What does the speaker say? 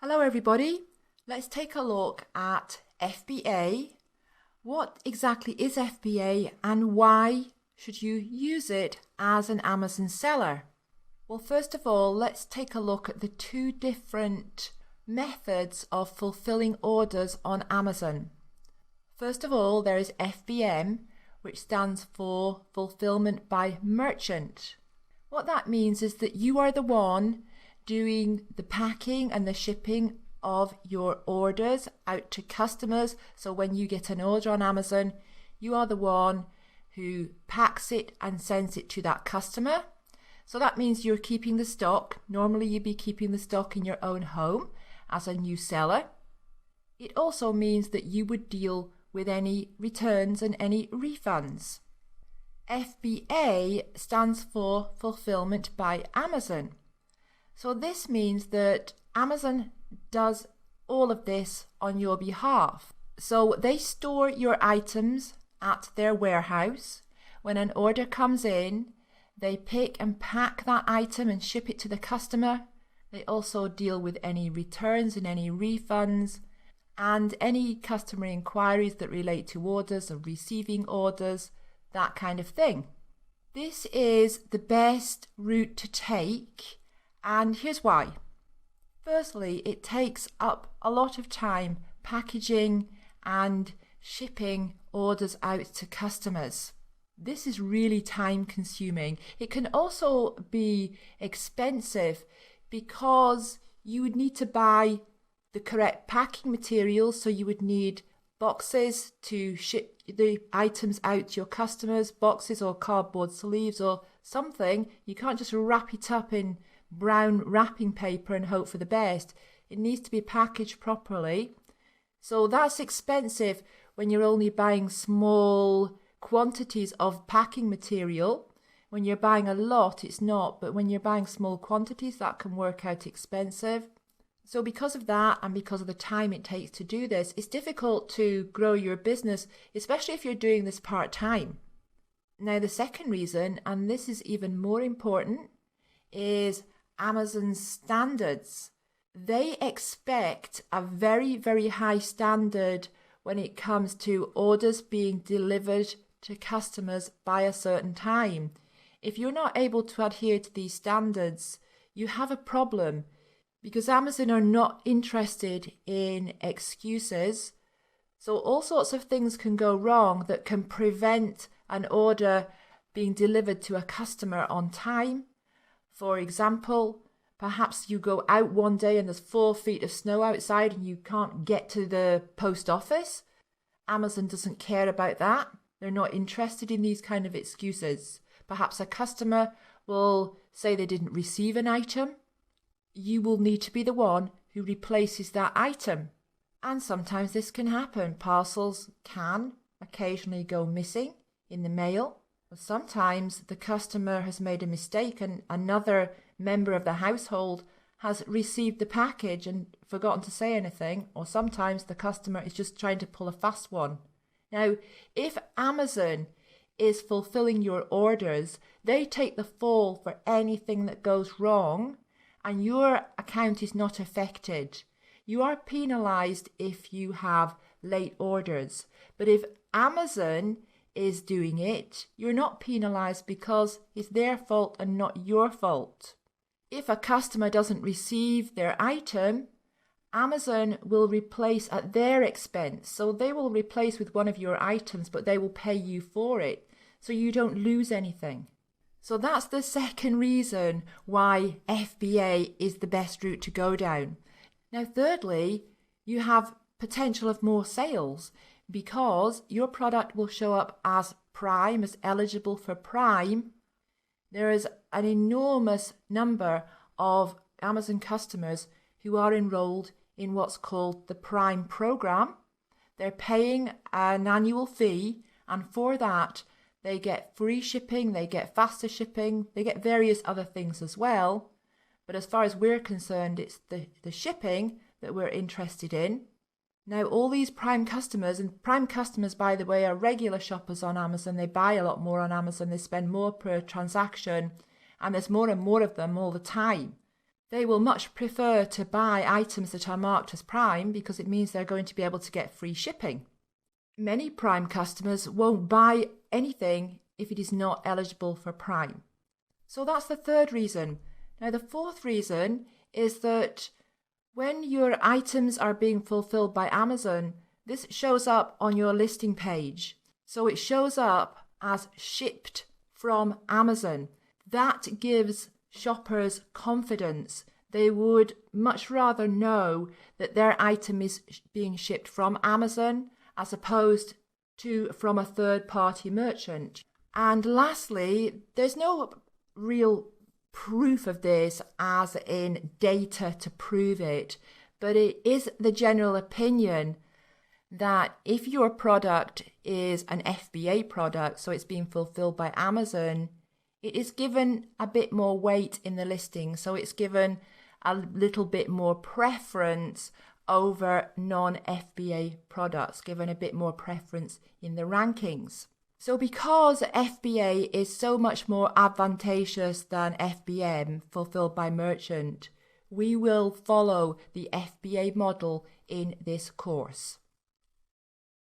Hello everybody, let's take a look at FBA. What exactly is FBA and why should you use it as an Amazon seller? Well, first of all, let's take a look at the two different methods of fulfilling orders on Amazon. First of all, there is FBM, which stands for Fulfillment by Merchant. What that means is that you are the one doing the packing and the shipping of your orders out to customers. So when you get an order on Amazon, you are the one who packs it and sends it to that customer. So that means you're keeping the stock. Normally you'd be keeping the stock in your own home as a new seller. It also means that you would deal with any returns and any refunds. FBA stands for Fulfillment by Amazon. So this means that Amazon does all of this on your behalf. So they store your items at their warehouse. When an order comes in, they pick and pack that item and ship it to the customer. They also deal with any returns and any refunds and any customer inquiries that relate to orders or receiving orders, that kind of thing. This is the best route to take. And here's why. Firstly, it takes up a lot of time packaging and shipping orders out to customers. This is really time consuming. It can also be expensive because you would need to buy the correct packing materials. So you would need boxes to ship the items out to your customers, boxes or cardboard sleeves or something. You can't just wrap it up in brown wrapping paper and hope for the best. It needs to be packaged properly. So that's expensive when you're only buying small quantities of packing material. When you're buying a lot, it's not, but when you're buying small quantities, that can work out expensive. So because of that and because of the time it takes to do this, it's difficult to grow your business, especially if you're doing this part-time. Now, the second reason, and this is even more important, is Amazon's standards. They expect a very, very high standard when it comes to orders being delivered to customers by a certain time. If you're not able to adhere to these standards, you have a problem because Amazon are not interested in excuses. So all sorts of things can go wrong that can prevent an order being delivered to a customer on time. For example, perhaps you go out one day and there's 4 feet of snow outside and you can't get to the post office. Amazon doesn't care about that. They're not interested in these kind of excuses. Perhaps a customer will say they didn't receive an item. You will need to be the one who replaces that item. And sometimes this can happen. Parcels can occasionally go missing in the mail. Sometimes the customer has made a mistake and another member of the household has received the package and forgotten to say anything, or sometimes the customer is just trying to pull a fast one. Now, if Amazon is fulfilling your orders, they take the fall for anything that goes wrong and your account is not affected. You are penalized if you have late orders. But if Amazon is doing it, you're not penalized because it's their fault and not your fault. If a customer doesn't receive their item, Amazon will replace at their expense. So they will replace with one of your items, but they will pay you for it. So you don't lose anything. So that's the second reason why FBA is the best route to go down. Now, thirdly, you have potential of more sales, because your product will show up as Prime, as eligible for Prime. There is an enormous number of Amazon customers who are enrolled in what's called the Prime program. They're paying an annual fee, and for that, they get free shipping, they get faster shipping, they get various other things as well. But as far as we're concerned, it's the shipping that we're interested in. Now, all these Prime customers, and Prime customers, by the way, are regular shoppers on Amazon. They buy a lot more on Amazon. They spend more per transaction, and there's more and more of them all the time. They will much prefer to buy items that are marked as Prime because it means they're going to be able to get free shipping. Many Prime customers won't buy anything if it is not eligible for Prime. So that's the third reason. Now the fourth reason is that when your items are being fulfilled by Amazon, this shows up on your listing page. So it shows up as shipped from Amazon. That gives shoppers confidence. They would much rather know that their item is being shipped from Amazon as opposed to from a third-party merchant. And lastly, there's no real proof of this as in data to prove it, but it is the general opinion that if your product is an FBA product, so it's being fulfilled by Amazon, it is given a bit more weight in the listing. So it's given a little bit more preference over non-FBA products, given a bit more preference in the rankings. So because FBA is so much more advantageous than FBM, fulfilled by merchant, we will follow the FBA model in this course.